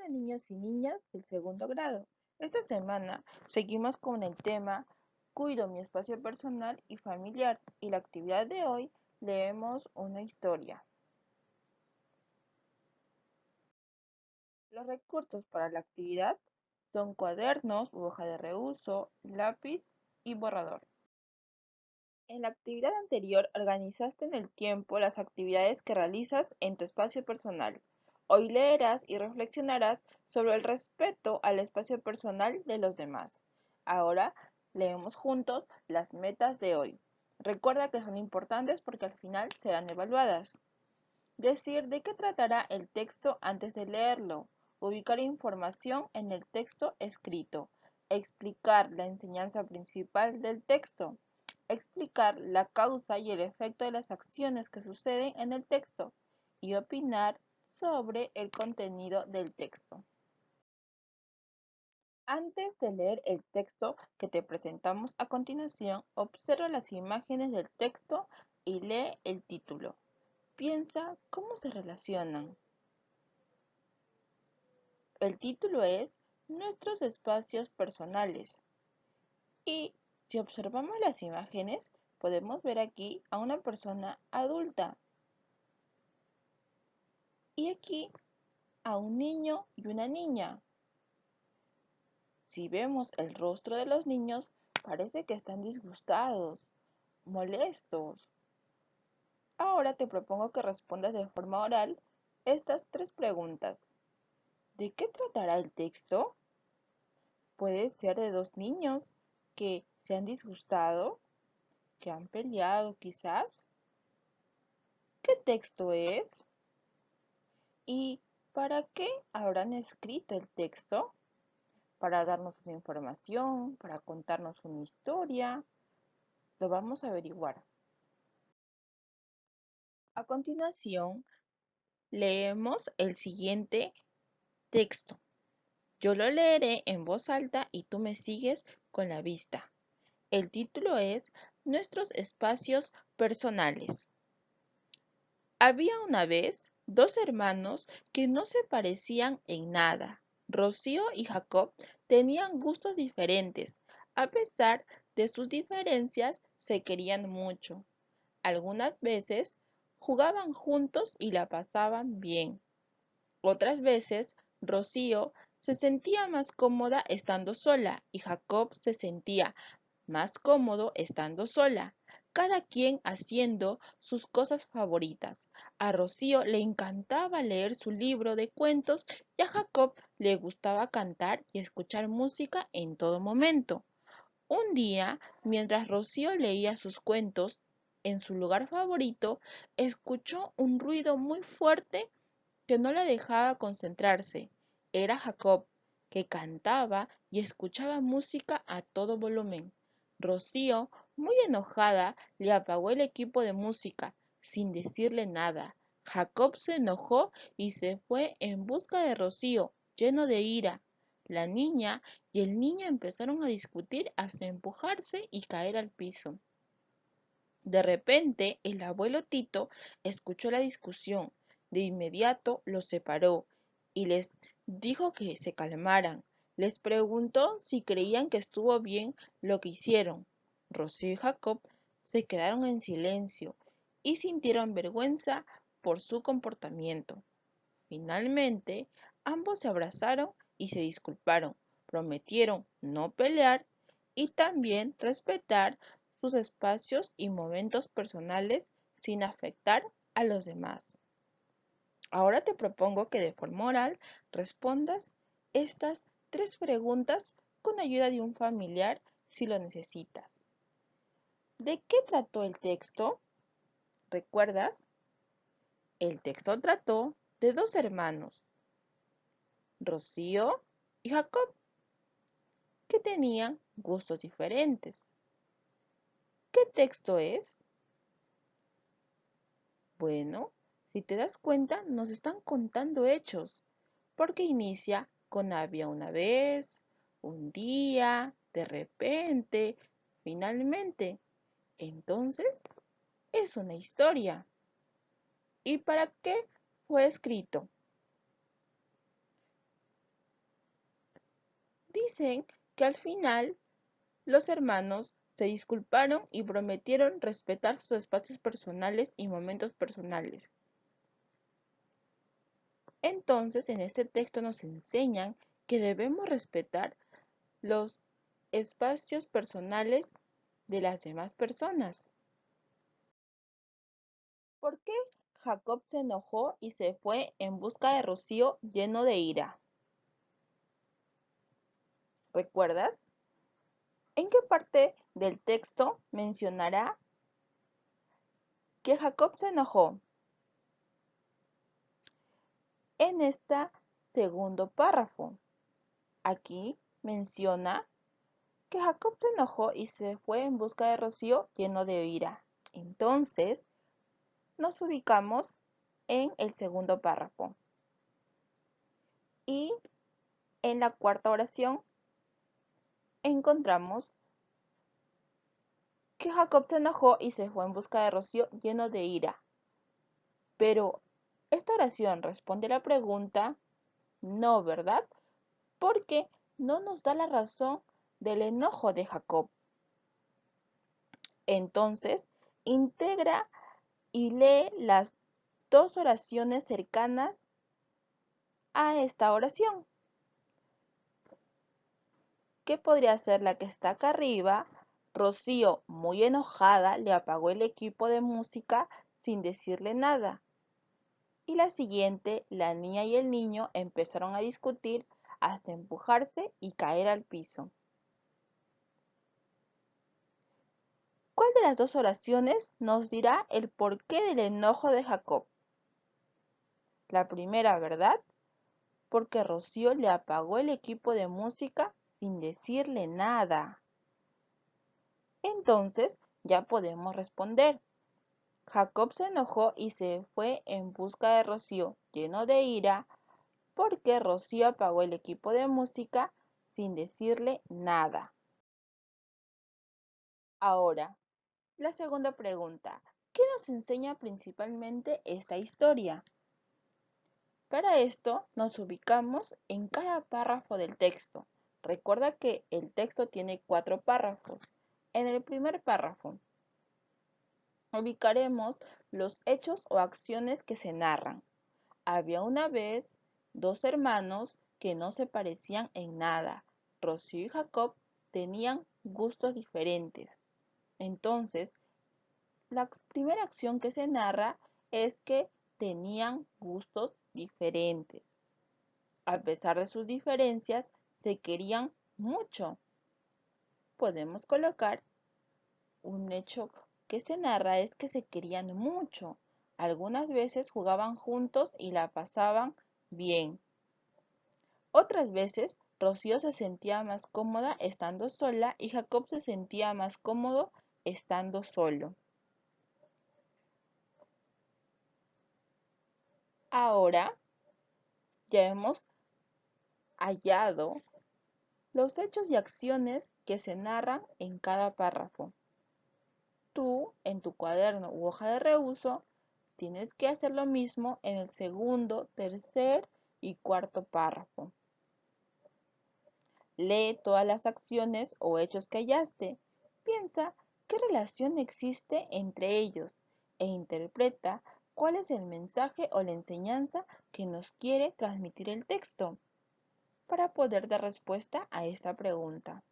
Hola niños y niñas del segundo grado. Esta semana seguimos con el tema Cuido mi espacio personal y familiar y la actividad de hoy leemos una historia. Los recursos para la actividad son cuadernos u hoja de reuso, lápiz y borrador. En la actividad anterior organizaste en el tiempo las actividades que realizas en tu espacio personal. Hoy leerás y reflexionarás sobre el respeto al espacio personal de los demás. Ahora leemos juntos las metas de hoy. Recuerda que son importantes porque al final serán evaluadas. Decir de qué tratará el texto antes de leerlo. Ubicar información en el texto escrito. Explicar la enseñanza principal del texto. Explicar la causa y el efecto de las acciones que suceden en el texto. Y opinar sobre el contenido del texto. Antes de leer el texto que te presentamos a continuación, observa las imágenes del texto y lee el título. Piensa cómo se relacionan. El título es Nuestros espacios personales. Y si observamos las imágenes, podemos ver aquí a una persona adulta y aquí a un niño y una niña. Si vemos el rostro de los niños, parece que están disgustados, molestos. Ahora te propongo que respondas de forma oral estas tres preguntas. ¿De qué tratará el texto? Puede ser de dos niños que se han disgustado, que han peleado quizás. ¿Qué texto es? ¿Y para qué habrán escrito el texto? ¿Para darnos una información? ¿Para contarnos una historia? Lo vamos a averiguar. A continuación, leemos el siguiente texto. Yo lo leeré en voz alta y tú me sigues con la vista. El título es Nuestros espacios personales. Había una vez dos hermanos que no se parecían en nada. Rocío y Jacob tenían gustos diferentes. A pesar de sus diferencias, se querían mucho. Algunas veces jugaban juntos y la pasaban bien. Otras veces, Rocío se sentía más cómoda estando sola y Jacob se sentía más cómodo estando sola, cada quien haciendo sus cosas favoritas. A Rocío le encantaba leer su libro de cuentos y a Jacob le gustaba cantar y escuchar música en todo momento. Un día, mientras Rocío leía sus cuentos, en su lugar favorito, escuchó un ruido muy fuerte que no la dejaba concentrarse. Era Jacob, que cantaba y escuchaba música a todo volumen. Rocío, muy enojada, le apagó el equipo de música, sin decirle nada. Jacob se enojó y se fue en busca de Rocío, lleno de ira. La niña y el niño empezaron a discutir hasta empujarse y caer al piso. De repente, el abuelo Tito escuchó la discusión. De inmediato los separó y les dijo que se calmaran. Les preguntó si creían que estuvo bien lo que hicieron. Rocío y Jacob se quedaron en silencio y sintieron vergüenza por su comportamiento. Finalmente, ambos se abrazaron y se disculparon. Prometieron no pelear y también respetar sus espacios y momentos personales sin afectar a los demás. Ahora te propongo que de forma oral respondas estas tres preguntas con ayuda de un familiar si lo necesitas. ¿De qué trató el texto? ¿Recuerdas? El texto trató de dos hermanos, Rocío y Jacob, que tenían gustos diferentes. ¿Qué texto es? Bueno, si te das cuenta, nos están contando hechos, porque inicia con había una vez, un día, de repente, finalmente. Entonces, es una historia. ¿Y para qué fue escrito? Dicen que al final los hermanos se disculparon y prometieron respetar sus espacios personales y momentos personales. Entonces, en este texto nos enseñan que debemos respetar los espacios personales de las demás personas. ¿Por qué Jacob se enojó y se fue en busca de Rocío lleno de ira? ¿Recuerdas? ¿En qué parte del texto mencionará que Jacob se enojó? En este segundo párrafo. Aquí menciona que Jacob se enojó y se fue en busca de Rocío lleno de ira. Entonces, nos ubicamos en el segundo párrafo. Y en la cuarta oración encontramos que Jacob se enojó y se fue en busca de Rocío lleno de ira. Pero esta oración responde a la pregunta, no, ¿verdad? Porque no nos da la razón del enojo de Jacob. Entonces, integra y lee las dos oraciones cercanas a esta oración. ¿Qué podría ser la que está acá arriba? Rocío, muy enojada, le apagó el equipo de música sin decirle nada. Y la siguiente, la niña y el niño empezaron a discutir hasta empujarse y caer al piso. ¿Cuál de las dos oraciones nos dirá el porqué del enojo de Jacob? La primera, ¿verdad? Porque Rocío le apagó el equipo de música sin decirle nada. Entonces ya podemos responder. Jacob se enojó y se fue en busca de Rocío, lleno de ira, porque Rocío apagó el equipo de música sin decirle nada. Ahora, la segunda pregunta. ¿Qué nos enseña principalmente esta historia? Para esto nos ubicamos en cada párrafo del texto. Recuerda que el texto tiene 4 párrafos. En el primer párrafo ubicaremos los hechos o acciones que se narran. Había una vez dos hermanos que no se parecían en nada. Rocío y Jacob tenían gustos diferentes. Entonces, la primera acción que se narra es que tenían gustos diferentes. A pesar de sus diferencias, se querían mucho. Podemos colocar un hecho que se narra es que se querían mucho. Algunas veces jugaban juntos y la pasaban bien. Otras veces, Rocío se sentía más cómoda estando sola y Jacob se sentía más cómodo estando solo. Ahora ya hemos hallado los hechos y acciones que se narran en cada párrafo. Tú, en tu cuaderno u hoja de reuso, tienes que hacer lo mismo en el segundo, tercer y cuarto párrafo. Lee todas las acciones o hechos que hallaste. Piensa qué relación existe entre ellos e interpreta cuál es el mensaje o la enseñanza que nos quiere transmitir el texto para poder dar respuesta a esta pregunta.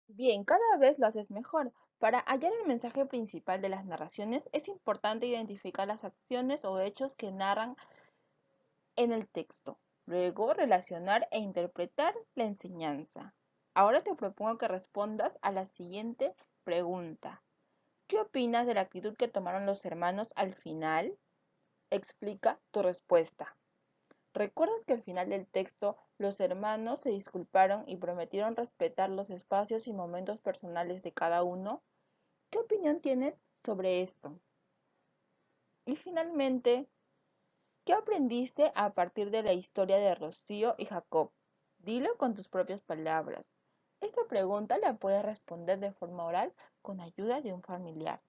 Bien, cada vez lo haces mejor. Para hallar el mensaje principal de las narraciones es importante identificar las acciones o hechos que narran en el texto. Luego, relacionar e interpretar la enseñanza. Ahora te propongo que respondas a la siguiente pregunta. ¿Qué opinas de la actitud que tomaron los hermanos al final? Explica tu respuesta. ¿Recuerdas que al final del texto los hermanos se disculparon y prometieron respetar los espacios y momentos personales de cada uno? ¿Qué opinión tienes sobre esto? Y finalmente, ¿qué aprendiste a partir de la historia de Rocío y Jacob? Dilo con tus propias palabras. Esta pregunta la puedes responder de forma oral con ayuda de un familiar.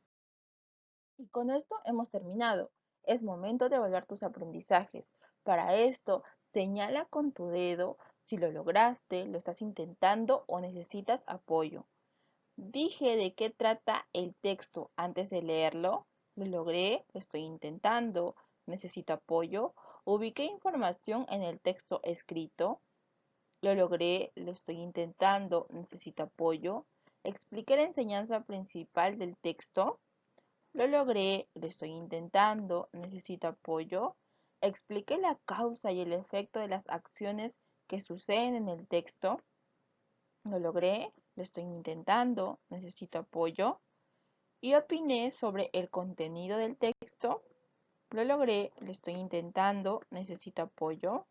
Y con esto hemos terminado. Es momento de evaluar tus aprendizajes. Para esto, señala con tu dedo Si lo lograste, lo estás intentando o necesitas apoyo. Dije de qué trata el texto antes de leerlo. Lo logré, lo estoy intentando, necesito apoyo. Ubiqué información en el texto escrito. Lo logré, lo estoy intentando, necesito apoyo. Expliqué la enseñanza principal del texto. Lo logré, lo estoy intentando, necesito apoyo. Expliqué la causa y el efecto de las acciones que suceden en el texto. Lo logré, lo estoy intentando, necesito apoyo. Y opiné sobre el contenido del texto. Lo logré, lo estoy intentando, necesito apoyo.